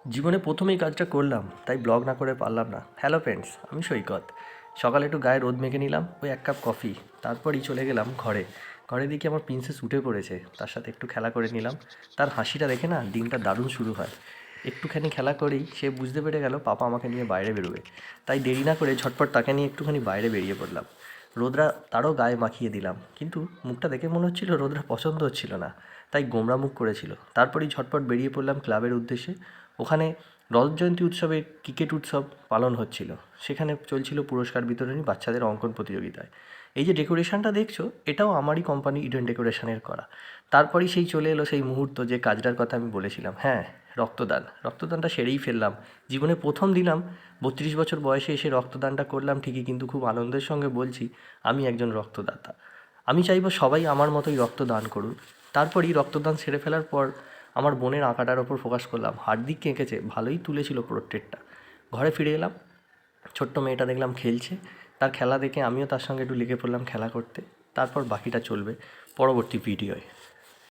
জীবনে প্রথম এই কাজটা করলাম, তাই ব্লগ না করে পারলাম না। হ্যালো ফ্রেন্ডস, আমি সৈকত। সকালে একটু গায়ে রোদ মেখে নিলাম, ওই এক কাপ কফি। তারপরই চলে গেলাম ঘরে। ঘরে দেখি আমার প্রিন্সেস উঠে পড়েছে, তার সাথে একটু খেলা করে নিলাম। তার হাসিটা দেখে না দিনটা দারুণ শুরু হয়। একটুখানি খেলা করেই সে বুঝতে পেরে গেল পাপা আমাকে নিয়ে বাইরে বেরোবে। তাই দেরি না করে ঝটপট তাকে নিয়ে একটুখানি বাইরে বেরিয়ে পড়লাম। রোদরা তারও গায়ে মাখিয়ে দিলাম, কিন্তু মুখটা দেখে মনে হচ্ছিল রোদরা পছন্দ হচ্ছিল না, তাই গোমরা মুখ করেছিল। তারপরেই ঝটপট বেরিয়ে পড়লাম ক্লাবের উদ্দেশ্যে। ওখানে রজত জয়ন্তী উৎসবে ক্রিকেট উৎসব পালন হচ্ছিল। সেখানে চলছিল পুরস্কার বিতরণী বাচ্চাদের অঙ্কন প্রতিযোগিতায়। এই যে ডেকোরেশনটা দেখছো, এটাও আমারই কোম্পানি ইডেন ডেকোরেশনের করা। তারপরেই সেই চলে এলো সেই মুহূর্ত, যে কাজটার কথা আমি বলেছিলাম। হ্যাঁ, রক্তদান। রক্তদানটা সেরেই ফেললাম। জীবনে প্রথম দিলাম, 32 বছর বয়সে এসে রক্তদানটা করলাম ঠিকই, কিন্তু খুব আনন্দের সঙ্গে বলছি আমি একজন রক্তদাতা। আমি চাইবো সবাই আমার মতোই রক্তদান করুন। তারপরই রক্তদান সেরে ফেলার পর আমার বোনের আঁকাটার ওপর ফোকাস করলাম। হার্দিক এঁকেছে, ভালোই তুলেছিল পোর্ট্রেটটা। ঘরে ফিরে এলাম, ছোট্ট মেয়েটা দেখলাম খেলছে। তার খেলা দেখে আমিও তার সঙ্গে একটু লেগে পড়লাম খেলা করতে। তারপর বাকিটা চলবে পরবর্তী ভিডিওয়।